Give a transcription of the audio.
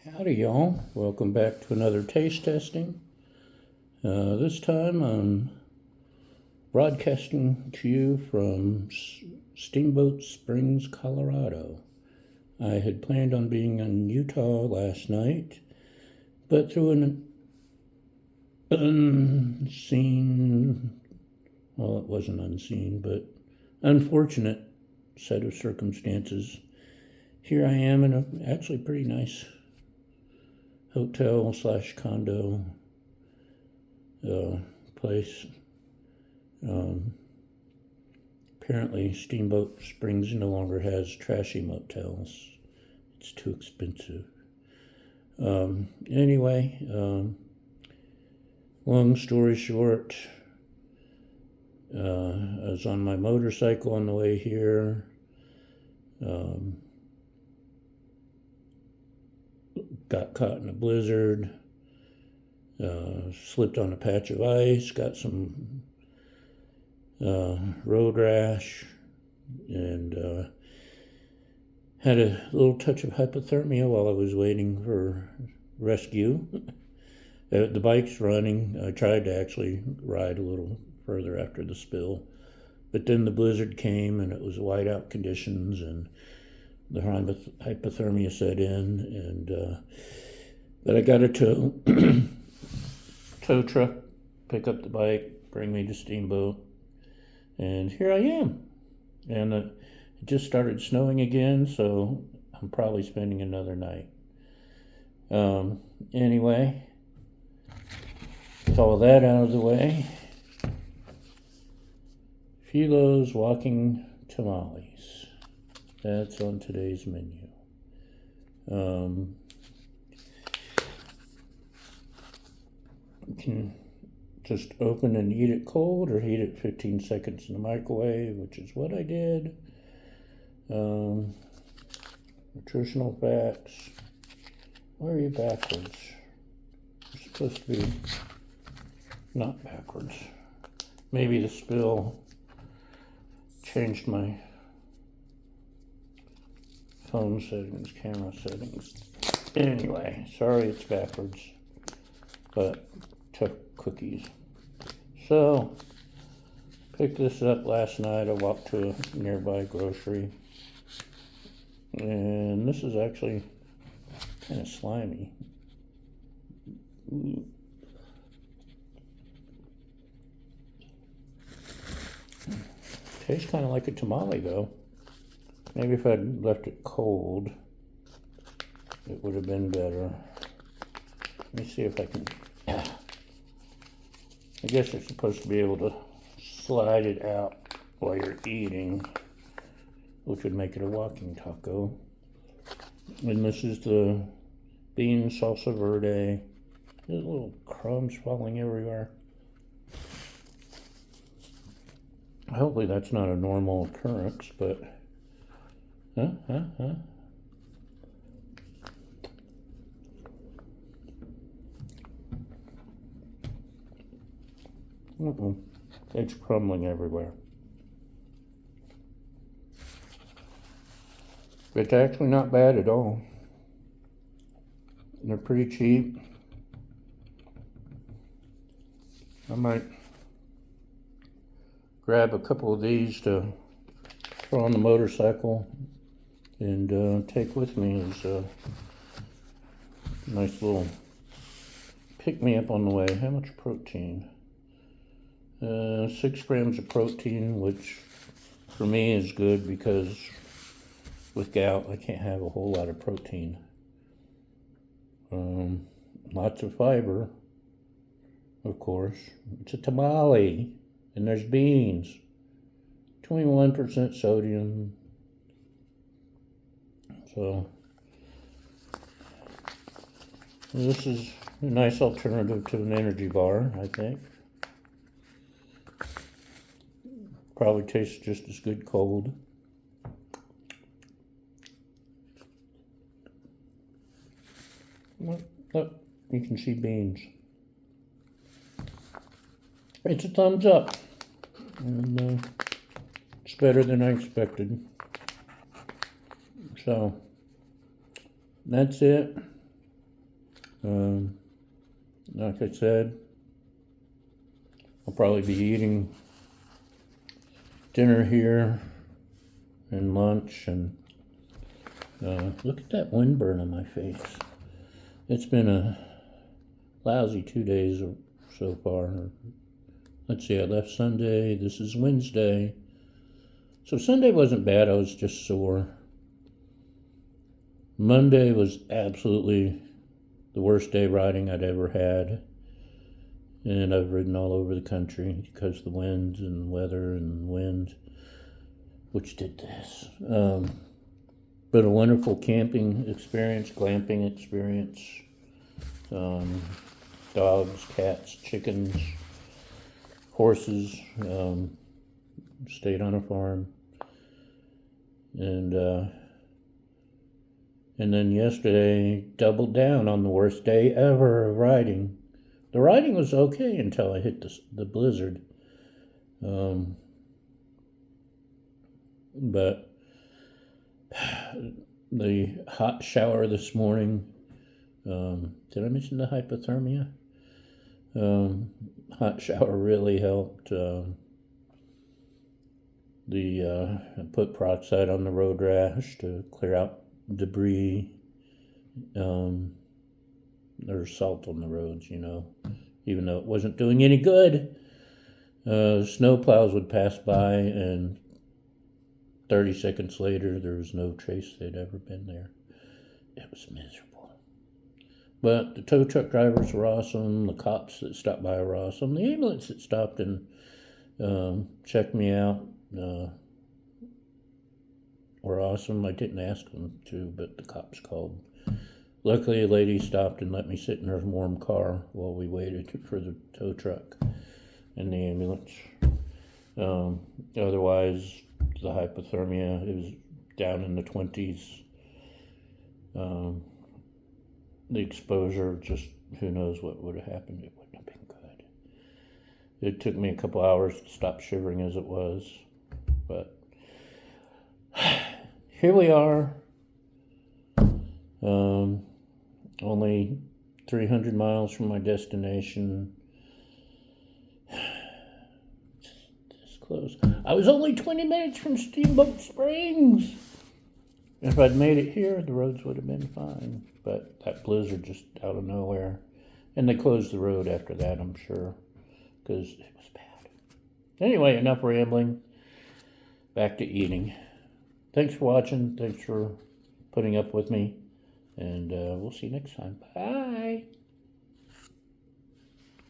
Howdy y'all, welcome back to another taste testing. This time I'm broadcasting to you from Steamboat Springs, Colorado. I had planned on being in Utah last night, but through an unseen, well it wasn't unseen, but unfortunate set of circumstances, here I am in a actually pretty nice hotel slash condo place. Apparently Steamboat Springs no longer has trashy motels. It's too expensive. Anyway, long story short, I was on my motorcycle on the way here. Got caught in a blizzard, slipped on a patch of ice, got some road rash, and had a little touch of hypothermia while I was waiting for rescue. The bike's running. I tried to actually ride a little further after the spill, but then the blizzard came and it was whiteout conditions, and the hypothermia set in, and but I got a tow truck, pick up the bike, bring me to Steamboat, and here I am. And it just started snowing again, so I'm probably spending another night. Anyway, with all that out of the way, Fillo's Walking Tamales. That's on today's menu. You can just open and eat it cold or heat it 15 seconds in the microwave, which is what I did. Nutritional facts. Why are you backwards? You're supposed to be not backwards. Maybe the spill changed my phone settings, camera settings. Anyway, sorry it's backwards, but took cookies. So, picked this up last night. I walked to a nearby grocery, and this is actually kind of slimy. Tastes kind of like a tamale though. Maybe if I'd left it cold, it would have been better. Let me see if I can. I guess you're supposed to be able to slide it out while you're eating, which would make it a walking taco. And this is the bean salsa verde. There's little crumbs falling everywhere. Hopefully that's not a normal occurrence, but It's crumbling everywhere. It's actually not bad at all. They're pretty cheap. I might grab a couple of these to throw on the motorcycle and take with me as a nice little pick-me-up on the way. How much protein? 6 grams of protein, which for me is good because with gout I can't have a whole lot of protein. Lots of fiber, of course. It's a tamale, and there's beans. 21% sodium. So this is a nice alternative to an energy bar, I think. Probably tastes just as good cold. Look, you can see beans. It's a thumbs up. And it's better than I expected. So, that's it. Like I said, I'll probably be eating dinner here and lunch, and look at that windburn on my face. It's been a lousy 2 days so far. Let's see, I left Sunday. This is Wednesday. So Sunday wasn't bad, I was just sore. Monday was absolutely the worst day riding I'd ever had. And I've ridden all over the country because of the winds and weather and wind, which did this. But a wonderful camping experience, glamping experience. Dogs, cats, chickens, horses. Stayed on a farm. And then yesterday, doubled down on the worst day ever of riding. The riding was okay until I hit the blizzard. But the hot shower this morning, did I mention the hypothermia? Hot shower really helped. I put peroxide on the road rash to clear out debris. There's salt on the roads, even though it wasn't doing any good. Snow plows would pass by, and 30 seconds later, there was no trace they'd ever been there. It was miserable. But the tow truck drivers were awesome. The cops that stopped by were awesome. The ambulance that stopped and checked me out were awesome. I didn't ask them to, but the cops called. Luckily, a lady stopped and let me sit in her warm car while we waited for the tow truck and the ambulance. Otherwise, the hypothermia, it was down in the 20s. The exposure, just who knows what would have happened. It wouldn't have been good. It took me a couple hours to stop shivering as it was. But here we are. Only 300 miles from my destination. This close. I was only 20 minutes from Steamboat Springs. If I'd made it here, the roads would have been fine. But that blizzard just out of nowhere. And they closed the road after that, I'm sure, because it was bad. Anyway, enough rambling. Back to eating. Thanks for watching. Thanks for putting up with me. And we'll see you next time. Bye.